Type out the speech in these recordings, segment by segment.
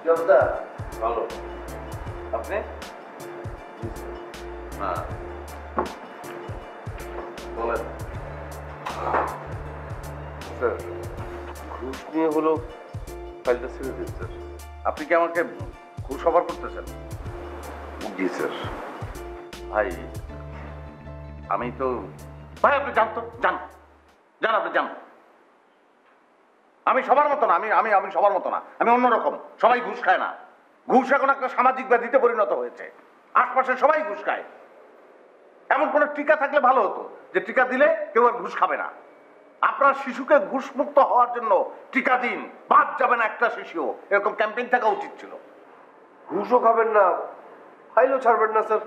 কি অবস্থা? ভালো। আপনি? হ্যাঁ বলেন। স্যার ঘুষ নিয়ে হলো ফাইলটা ছেড়ে দিন স্যার। আপনি কি আমাকে ঘুষ অফার করতেছেন? জি স্যার। ভাই আমি তো ভাই আপনি যান তো, যান যান, আপনি যান। আমি সবার মতো না, আমি আমি আমি সবার মতো না, আমি অন্যরকম। সবাই ঘুষ খায় না। ঘুষ এখন একটা সামাজিক ব্যাধিতে পরিণত হয়েছে। আশপাশে সবাই ঘুষ খায়। এমন কোনো টিকা থাকলে ভালো হতো যে টিকা দিলে কেউ আর ঘুষ খাবে না। আপনার শিশুকে ঘুষ মুক্ত হওয়ার জন্য টিকা দিন, বাদ যাবে না একটা শিশুও, এরকম ক্যাম্পেইন থাকা উচিত ছিল। ঘুষও খাবেন না, ফাইলও ছাড়বেন না স্যার,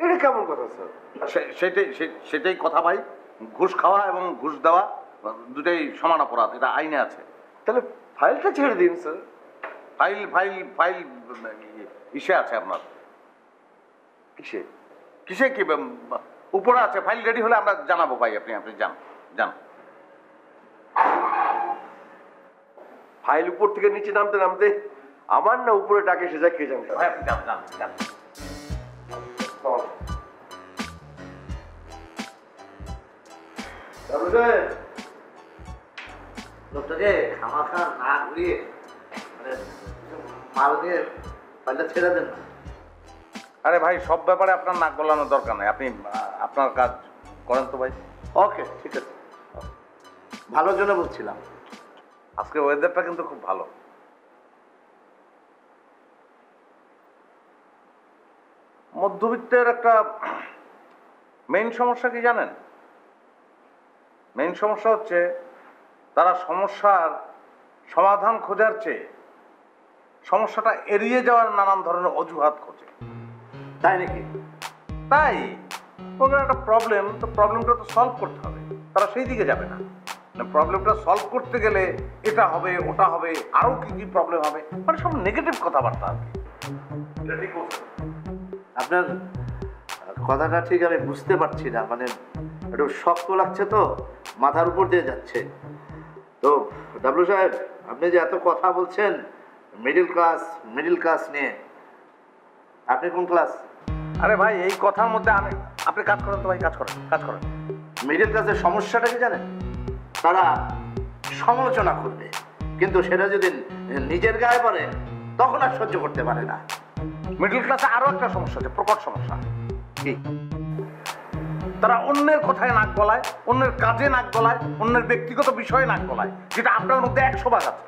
এটা কেমন কথা স্যার? সেটাই কথা ভাই। ঘুষ খাওয়া এবং ঘুষ দেওয়া দুটাই সমান অপরাধ, এটা আইনে আছে। তাহলে ফাইলটা ছেড়ে দিন স্যার। ফাইল ফাইল ফাইল ইসে আছে আপনার। কিসে? কিসে কি উপরে আছে, ফাইল রেডি হলে আমরা জানাবো ভাই। আপনি আপনি যান যান। ফাইল উপর থেকে নিচে নামতে নামতে আমার না উপরে ডাকে সে যা কে জানতে। ভাই আপনি যান যান যান। লোকটাকে খামাখা না ঘুরিয়ে মানে মাল দিয়ে ফাইলটা ছেড়ে দেন না। আরে ভাই সব ব্যাপারে আপনার নাক গলানোর দরকার নেই, আপনি আপনার কাজ করেন তো ভাই। ওকে ঠিক আছে, ভালোর জন্য বলছিলাম। আজকে ওয়েদারটা কিন্তু খুব ভালো। মধ্যবিত্তের একটা মেইন সমস্যা কি জানেন? মেইন সমস্যা হচ্ছে তারা সমস্যার সমাধান খোঁজার চেয়ে সমস্যাটা এড়িয়ে যাওয়ার নানান ধরনের অজুহাত খোঁজে। তাই নাকি? তাই ওদের একটা প্রবলেম, তো প্রবলেমটা তো সলভ করতে হবে, তারা সেই দিকে যাবে না। প্রবলেমটা সলভ করতে গেলে এটা হবে ওটা হবে আরো কি কি প্রবলেম হবে, মানে সব নেগেটিভ কথাবার্তা আর কি। এটা ঠিক বলছেন। আপনার কথাটা ঠিক আমি বুঝতে পারছি না, মানে একটু শক্ত লাগছে তো, মাথার উপর দিয়ে যাচ্ছে তো। ডাবলু সাহেব, আপনি যে এত কথা বলছেন মিডিল ক্লাস নিয়ে, আপনি কোন ক্লাস? আরে ভাই এই কথার মধ্যে আপনি কাজ করেন তো ভাই, কাজ করেন। মিডিল ক্লাসের সমস্যাটা কি জানেন? তারা সমালোচনা করবে, কিন্তু সেটা যদি নিজের গায়ে পড়ে তখন আর সহ্য করতে পারে না। মিডল ক্লাসে আরো একটা সমস্যা আছে, প্রকট সমস্যা। কি? তারা অন্যের কথায় নাক গলায়, অন্যের কাজে নাক গলায়, অন্যের ব্যক্তিগত বিষয়ে নাক গলায়, যেটা আপনার মধ্যে 100 ভাগ আছে।